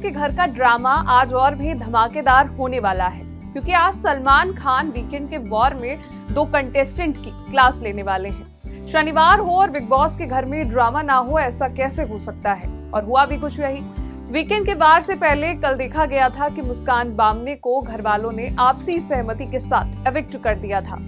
के घर का ड्रामा आज और भी धमाकेदार होने वाला है, क्योंकि आज सलमान खान वीकेंड के वॉर में 2 कंटेस्टेंट की क्लास लेने वाले हैं। शनिवार हो और बिग बॉस के घर में ड्रामा ना हो, ऐसा कैसे हो सकता है? और हुआ भी कुछ यही। वीकेंड के वार से पहले कल देखा गया था कि मुस्कान बामने को घर वालों ने आपसी सहमति के साथ एविक्ट कर दिया था।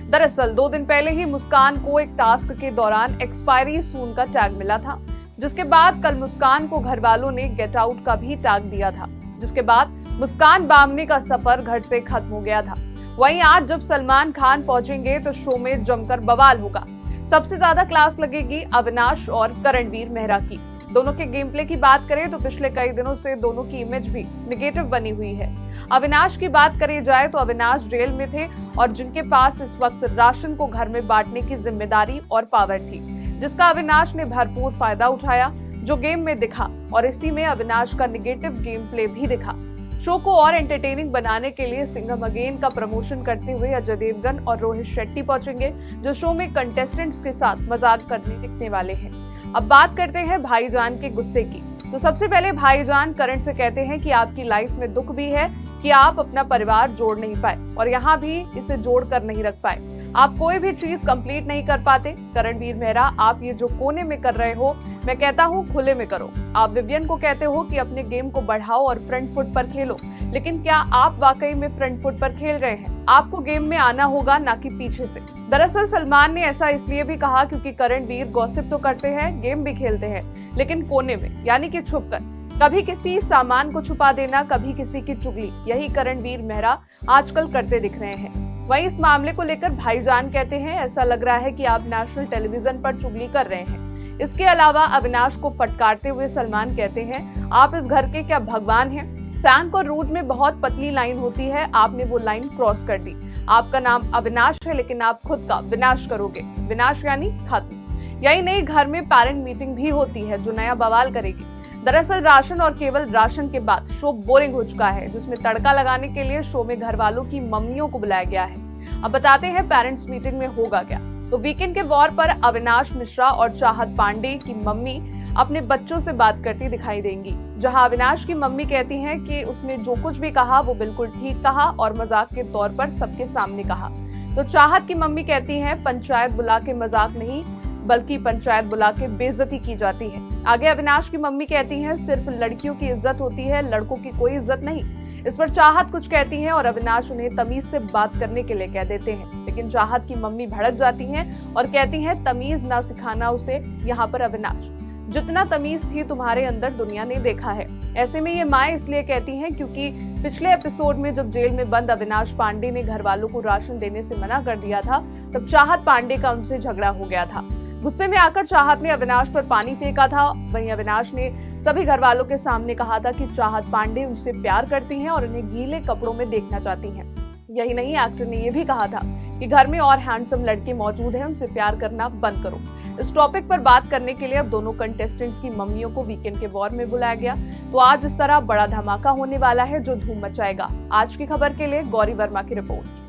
दरअसल 2 दिन पहले ही मुस्कान को एक टास्क के दौरान एक्सपायरी सून का टैग मिला था, जिसके बाद कल मुस्कान को घर वालों ने गेट आउट का भी टैग दिया था, जिसके बाद मुस्कान बामने का सफर घर से खत्म हो गया था। वहीं आज जब सलमान खान पहुंचेंगे तो शो में जमकर बवाल होगा। सबसे ज्यादा क्लास लगेगी अविनाश और करणवीर मेहरा की। दोनों के गेम प्ले की बात करें तो पिछले कई दिनों से दोनों की इमेज भी नेगेटिव बनी हुई है। अविनाश की बात करी जाए तो अविनाश जेल में थे और जिनके पास इस वक्त राशन को घर में बांटने की जिम्मेदारी और पावर थी, जिसका अविनाश ने भरपूर फायदा उठाया, जो गेम में दिखा। और इसी में अविनाश का नेगेटिव गेम प्ले भी दिखा। शो को और एंटरटेनिंग बनाने के लिए सिंघम अगेन का प्रमोशन करते हुए अजय देवगन और रोहित शेट्टी पहुंचेंगे, जो शो में कंटेस्टेंट्स के साथ मजाक करने दिखने वाले हैं। अब बात करते हैं भाईजान के गुस्से की। तो सबसे पहले भाईजान करण से कहते हैं कि आपकी लाइफ में दुख भी है कि आप अपना परिवार जोड़ नहीं पाए और यहाँ भी इसे जोड़ कर नहीं रख पाए। आप कोई भी चीज कंप्लीट नहीं कर पाते। करणवीर मेहरा, आप ये जो कोने में कर रहे हो, मैं कहता हूँ खुले में करो। आप विवियन को कहते हो कि अपने गेम को बढ़ाओ और फ्रंट फुट पर खेलो, लेकिन क्या आप वाकई में फ्रंट फुट पर खेल रहे हैं? आपको गेम में आना होगा, ना कि पीछे से। दरअसल सलमान ने ऐसा इसलिए भी कहा क्योंकि करणवीर गॉसिप तो करते हैं, गेम भी खेलते हैं, लेकिन कोने में, यानी कि छुप कर। कभी किसी सामान को छुपा देना, कभी किसी की चुगली, यही करणवीर मेहरा आजकल करते दिख रहे हैं। वहीं इस मामले को लेकर भाईजान कहते हैं, ऐसा लग रहा है कि आप नेशनल टेलीविजन पर चुगली कर रहे हैं। इसके अलावा अविनाश को फटकारते हुए सलमान कहते हैं, आप इस घर के क्या भगवान हैं? फ्रैंक और रूट में बहुत पतली लाइन होती है, आपने वो लाइन क्रॉस कर दी। आपका नाम अविनाश है, लेकिन आप खुद का विनाश करोगे। विनाश यानी खत्म। यही नहीं, घर में पेरेंट मीटिंग भी होती है जो नया बवाल करेगी। दरअसल राशन और केवल राशन के बाद शो बोरिंग हो चुका है, जिसमें तड़का लगाने के लिए शो में घर वालों की मम्मियों को बुलाया गया है। अब बताते हैं पेरेंट्स मीटिंग में होगा क्या। तो वीकेंड के वॉर पर अविनाश मिश्रा और चाहत पांडे की मम्मी अपने बच्चों से बात करती दिखाई देंगी, जहां अविनाश की मम्मी कहती हैं कि उसने जो कुछ भी कहा वो बिल्कुल ठीक कहा और मजाक के तौर पर सबके सामने कहा। तो चाहत की मम्मी कहती हैं, पंचायत बुला के मजाक नहीं, बल्कि पंचायत बुला के बेइज्जती की जाती है। आगे अविनाश की मम्मी कहती हैं, सिर्फ लड़कियों की इज्जत होती है, लड़कों की कोई इज्जत नहीं। इस पर चाहत कुछ कहती हैं और अविनाश उन्हें तमीज से बात करने के लिए कह देते हैं, लेकिन चाहत की मम्मी भड़क जाती हैं और कहती हैं, तमीज ना सिखाना उसे यहाँ पर अविनाश, जितना तमीज थी तुम्हारे अंदर दुनिया ने देखा है। ऐसे में ये माँ इसलिए कहती हैं क्योंकि पिछले एपिसोड में जब जेल में बंद अविनाश पांडे ने घर वालों को राशन देने से मना कर दिया था, तब चाहत पांडे का उनसे झगड़ा हो गया था। गुस्से में आकर चाहत ने अविनाश पर पानी फेंका था। वहीं अविनाश ने सभी घर वालों के सामने कहा था कि चाहत पांडे उनसे प्यार करती हैं और उन्हें गीले कपड़ों में देखना चाहती हैं। यही नहीं, एक्टर ने यह भी कहा था कि घर में और हैंडसम लड़के मौजूद हैं, उनसे प्यार करना बंद करो। इस टॉपिक पर बात करने के लिए अब दोनों कंटेस्टेंट्स की मम्मियों को वीकेंड के वॉर में बुलाया गया। तो आज इस तरह बड़ा धमाका होने वाला है जो धूम मचाएगा। आज की खबर के लिए गौरी वर्मा की रिपोर्ट।